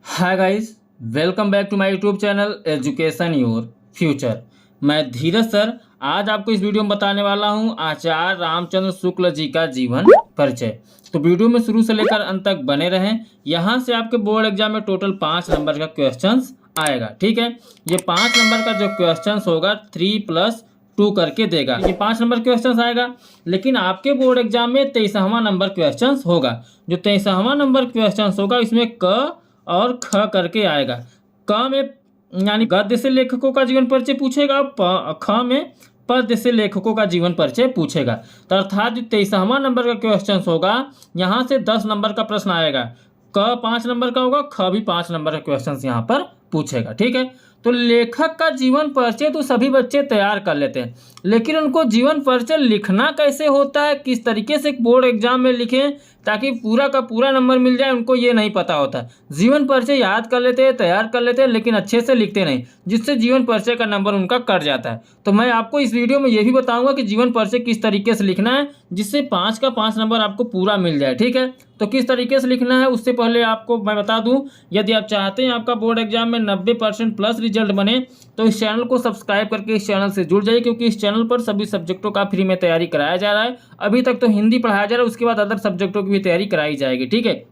Hi guys, welcome back to my YouTube channel education your future. मैं Dheeraj sir आज आपको इस वीडियो में बताने वाला हूं आचार्य रामचंद्र शुक्ल जी का जीवन परिचय। तो वीडियो में शुरू से लेकर अंत तक बने रहें। यहां से आपके बोर्ड एग्जाम में टोटल 5 नंबर का क्वेश्चंस आएगा। ठीक है, ये 5 नंबर का जो क्वेश्चंस होगा 3+2 करके देगा। ये 5 नंबर क्वेश्चंस आएगा, लेकिन आपके बोर्ड एग्जाम में 23वां नंबर क्वेश्चंस होगा। जो 23वां नंबर क्वेश्चंस होगा इसमें क और ख करके आएगा। क में यानी गद्य से लेखकों का जीवन परिचय पूछेगा, ख में पद्य से लेखकों का जीवन परिचय पूछेगा। तो अर्थात जो 23वां नंबर का क्वेश्चन होगा यहाँ से 10 नंबर का प्रश्न आएगा। क 5 नंबर का होगा, ख भी 5 नंबर का क्वेश्चन यहाँ पर पूछेगा। ठीक है, तो लेखक का जीवन परिचय तो सभी बच्चे तैयार कर लेते हैं, लेकिन उनको जीवन परिचय लिखना कैसे होता है, किस तरीके से बोर्ड एग्जाम में लिखें ताकि पूरा का पूरा नंबर मिल जाए, उनको ये नहीं पता होता। जीवन परिचय याद कर लेते हैं, तैयार कर लेते हैं, लेकिन अच्छे से लिखते नहीं, जिससे जीवन परिचय का नंबर उनका कट जाता है। तो मैं आपको इस वीडियो में ये भी बताऊंगा कि जीवन परिचय किस तरीके से लिखना है जिससे 5 का 5 नंबर आपको पूरा मिल जाए। ठीक है, तो किस तरीके से लिखना है उससे पहले आपको मैं बता दूं, यदि आप चाहते हैं आपका बोर्ड एग्जाम में 90% प्लस रिजल्ट बने तो इस चैनल को सब्सक्राइब करके इस चैनल से जुड़ जाइए, क्योंकि इस चैनल पर सभी सब्जेक्टों का फ्री में तैयारी कराया जा रहा है। अभी तक तो हिंदी पढ़ाया जा रहा है, उसके बाद अदर सब्जेक्टों की भी तैयारी कराई जाएगी। ठीक है,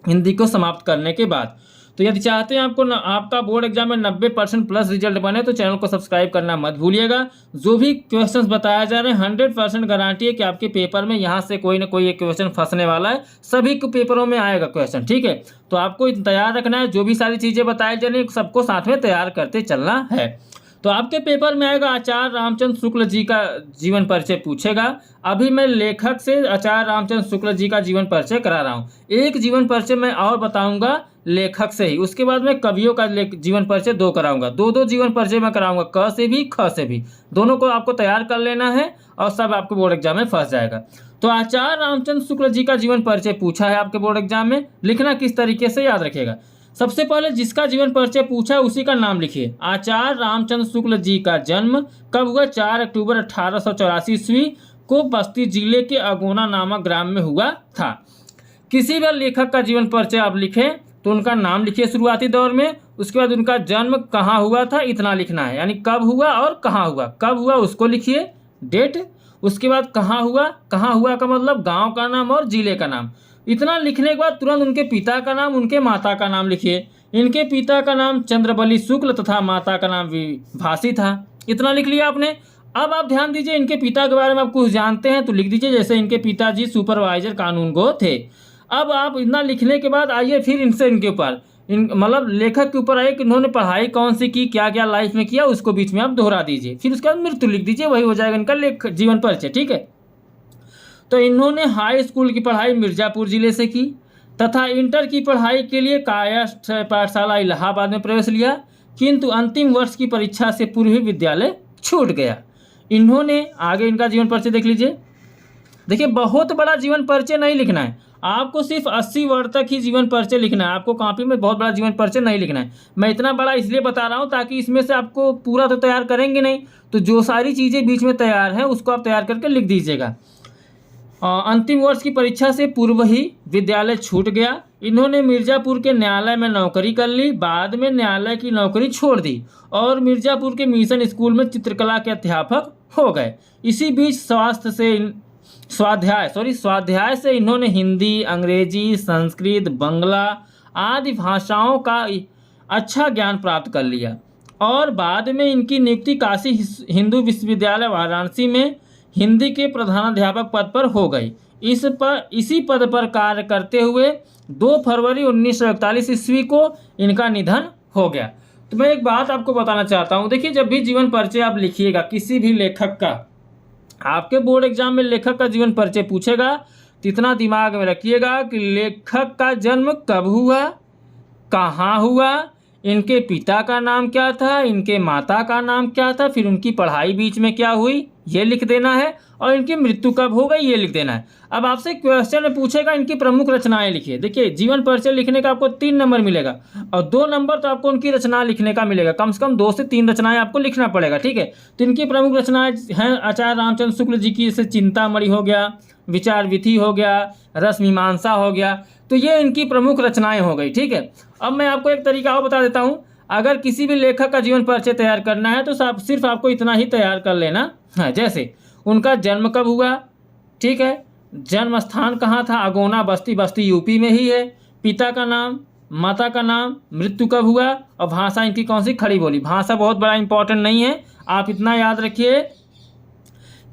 हिंदी को समाप्त करने के बाद। तो यदि चाहते हैं आपका बोर्ड एग्जाम में 90% प्लस रिजल्ट बने तो चैनल को सब्सक्राइब करना मत भूलिएगा। जो भी क्वेश्चंस बताया जा रहे हैं 100% गारंटी है कि आपके पेपर में यहाँ से कोई ना कोई एक क्वेश्चन फंसने वाला है। सभी के पेपरों में आएगा क्वेश्चन। ठीक है, तो आपको तैयार रखना है, जो भी सारी चीज़ें बताई जा रही हैं सबको साथ में तैयार करते चलना है। तो आपके पेपर में आएगा आचार्य रामचंद्र शुक्ल जी का जीवन परिचय पूछेगा। अभी मैं लेखक से आचार्य रामचंद्र शुक्ल जी का जीवन परिचय करा रहा हूँ। एक जीवन परिचय मैं और बताऊंगा लेखक से ही, उसके बाद मैं कवियों का जीवन परिचय 2 कराऊंगा। 2 जीवन परिचय मैं कराऊंगा, क से भी ख से भी। दोनों को आपको तैयार कर लेना है और सब आपके बोर्ड एग्जाम में फंस जाएगा। तो आचार्य रामचंद्र शुक्ल जी का जीवन परिचय पूछा है आपके बोर्ड एग्जाम में, लिखना किस तरीके से याद रखेगा। सबसे पहले जिसका जीवन परिचय पूछा है उसी का नाम लिखिए। आचार्य रामचंद्र शुक्ल जी का जन्म कब हुआ? 4 अक्टूबर 1884 ईस्वी को बस्ती जिले के अगोना नामक ग्राम में हुआ था। किसी भी लेखक का जीवन परिचय आप लिखें तो उनका नाम लिखिए शुरुआती दौर में, उसके बाद उनका जन्म कहाँ हुआ था इतना लिखना है, यानी कब हुआ और कहाँ हुआ। कब हुआ उसको लिखिए, डेट। उसके बाद कहाँ हुआ का मतलब गाँव का नाम और जिले का नाम। इतना लिखने के बाद तुरंत उनके पिता का नाम, उनके माता का नाम लिखिए। इनके पिता का नाम चंद्रबली शुक्ल तथा माता का नाम विभासी था। इतना लिख लिया आपने। अब आप ध्यान दीजिए, इनके पिता के बारे में आप कुछ जानते हैं तो लिख दीजिए, जैसे इनके पिताजी सुपरवाइजर कानूनगो थे। अब आप इतना लिखने के बाद आइए फिर इनके ऊपर मतलब लेखक के ऊपर आइए कि इन्होंने पढ़ाई कौन सी की, क्या क्या लाइफ में किया, उसको बीच में आप दोहरा दीजिए। फिर उसके बाद मृत्यु लिख दीजिए, वही हो जाएगा इनका जीवन परिचय। ठीक है, तो इन्होंने हाई स्कूल की पढ़ाई मिर्ज़ापुर जिले से की तथा इंटर की पढ़ाई के लिए कायस्थ पाठशाला इलाहाबाद में प्रवेश लिया, किंतु अंतिम वर्ष की परीक्षा से पूर्व ही विद्यालय छूट गया। इन्होंने आगे इनका जीवन परिचय देख लीजिए। देखिए, बहुत बड़ा जीवन परिचय नहीं लिखना है आपको, सिर्फ 80 वर्ड तक ही जीवन परिचय लिखना है आपको। कॉपी में बहुत बड़ा जीवन परिचय नहीं लिखना है। मैं इतना बड़ा इसलिए बता रहा हूँ ताकि इसमें से आपको पूरा तो तैयार करेंगे नहीं, तो जो सारी चीज़ें बीच में तैयार हैं उसको आप तैयार करके लिख दीजिएगा। अंतिम वर्ष की परीक्षा से पूर्व ही विद्यालय छूट गया। इन्होंने मिर्ज़ापुर के न्यायालय में नौकरी कर ली, बाद में न्यायालय की नौकरी छोड़ दी और मिर्ज़ापुर के मिशन स्कूल में चित्रकला के अध्यापक हो गए। इसी बीच स्वाध्याय से इन्होंने हिंदी, अंग्रेजी, संस्कृत, बंगला आदि भाषाओं का अच्छा ज्ञान प्राप्त कर लिया और बाद में इनकी नियुक्ति काशी हिंदू विश्वविद्यालय वाराणसी में हिंदी के प्रधानाध्यापक पद पर हो गई। इसी पद पर कार्य करते हुए 2 फरवरी 1941 ईस्वी को इनका निधन हो गया। तो मैं एक बात आपको बताना चाहता हूँ। देखिए, जब भी जीवन परिचय आप लिखिएगा किसी भी लेखक का, आपके बोर्ड एग्जाम में लेखक का जीवन परिचय पूछेगा तो इतना दिमाग में रखिएगा कि लेखक का जन्म कब हुआ, कहाँ हुआ, इनके पिता का नाम क्या था, इनके माता का नाम क्या था, फिर उनकी पढ़ाई बीच में क्या हुई ये लिख देना है, और इनकी मृत्यु कब हो गई ये लिख देना है। अब आपसे क्वेश्चन में पूछेगा इनकी प्रमुख रचनाएं लिखिए। देखिए, जीवन परिचय लिखने का आपको 3 नंबर मिलेगा और 2 नंबर तो आपको उनकी रचना लिखने का मिलेगा। कम से कम 2 से 3 रचनाएं आपको लिखना पड़ेगा। ठीक है, तो इनकी प्रमुख रचनाएं हैं आचार्य रामचंद्र शुक्ल जी की, जैसे चिंतामणि हो गया, विचार विधि हो गया, रस मीमांसा हो गया। तो ये इनकी प्रमुख रचनाएं हो गई। ठीक है, अब मैं आपको एक तरीका और बता देता हूँ। अगर किसी भी लेखक का जीवन परिचय तैयार करना है तो सिर्फ आपको इतना ही तैयार कर लेना है। जैसे उनका जन्म कब हुआ, ठीक है, जन्म स्थान कहाँ था, अगोना बस्ती, बस्ती यूपी में ही है, पिता का नाम, माता का नाम, मृत्यु कब हुआ, और भाषा इनकी कौन सी, खड़ी बोली। भाषा बहुत बड़ा इंपॉर्टेंट नहीं है, आप इतना याद रखिए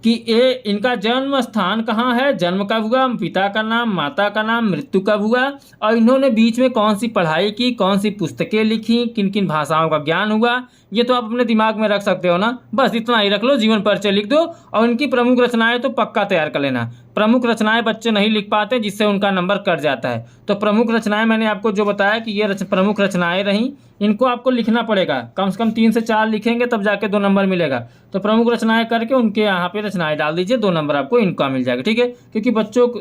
कि ये इनका जन्म स्थान कहाँ है, जन्म कब हुआ, पिता का नाम, माता का नाम, मृत्यु कब हुआ, और इन्होंने बीच में कौन सी पढ़ाई की, कौन सी पुस्तकें लिखी, किन किन भाषाओं का ज्ञान हुआ। ये तो आप अपने दिमाग में रख सकते हो ना, बस इतना ही रख लो, जीवन परिचय लिख दो। और इनकी प्रमुख रचनाएं तो पक्का तैयार कर लेना। प्रमुख रचनाएं बच्चे नहीं लिख पाते, जिससे उनका नंबर कट जाता है। तो प्रमुख रचनाएं मैंने आपको जो बताया कि ये प्रमुख रचनाएं रहीं, इनको आपको लिखना पड़ेगा। कम से कम 3 से 4 लिखेंगे तब जाके 2 नंबर मिलेगा। तो प्रमुख रचनाएं करके उनके यहाँ पे रचनाएं डाल दीजिए, 2 नंबर आपको इनका मिल जाएगा। ठीक है, क्योंकि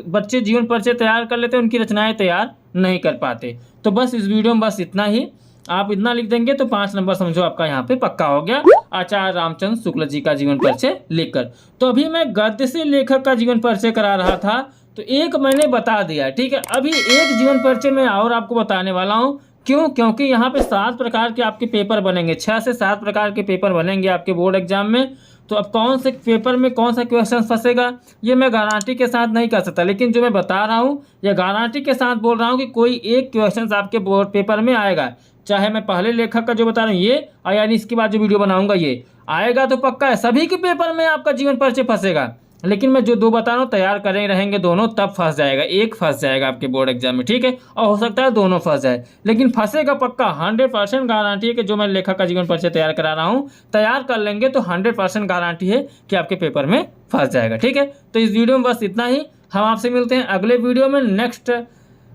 बच्चे जीवन परिचय तैयार कर लेते हैं, उनकी रचनाएं तैयार नहीं कर पाते। तो बस इस वीडियो में बस इतना ही, आप इतना लिख देंगे तो 5 नंबर समझो आपका यहाँ पे पक्का हो गया, आचार्य रामचंद्र शुक्ल जी का जीवन परिचय लिखकर। तो अभी मैं गद्य से लेखक का जीवन परिचय करा रहा था, तो एक मैंने बता दिया। ठीक है, अभी एक जीवन परिचय मैं और आपको बताने वाला हूँ। क्यों? क्योंकि यहाँ पे 7 प्रकार के आपके पेपर बनेंगे, 6 से 7 प्रकार के पेपर बनेंगे आपके बोर्ड एग्जाम में। तो अब कौन से पेपर में कौन सा क्वेश्चन फंसेगा ये मैं गारंटी के साथ नहीं कर सकता, लेकिन जो मैं बता रहा हूँ या गारंटी के साथ बोल रहा हूँ कि कोई एक क्वेश्चन आपके बोर्ड पेपर में आएगा। चाहे मैं पहले लेखक का जो बता रहा हूँ ये, और यानी इसके बाद जो वीडियो बनाऊंगा ये आएगा तो पक्का है, सभी के पेपर में आपका जीवन परिचय फंसेगा। लेकिन मैं जो 2 बता रहा हूँ तैयार करें रहेंगे दोनों, तब फंस जाएगा, एक फंस जाएगा आपके बोर्ड एग्जाम में। ठीक है, और हो सकता है दोनों फंस जाए, लेकिन फंसेगा पक्का। 100% गारंटी है कि जो मैं लेखक का जीवन परिचय तैयार करा रहा हूँ, तैयार कर लेंगे तो 100% गारंटी है कि आपके पेपर में फंस जाएगा। ठीक है, तो इस वीडियो में बस इतना ही। हम आपसे मिलते हैं अगले वीडियो में नेक्स्ट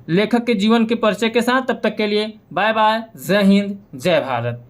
लेखक के जीवन के परिचय के साथ। तब तक के लिए बाय बाय, जय हिंद, जय भारत।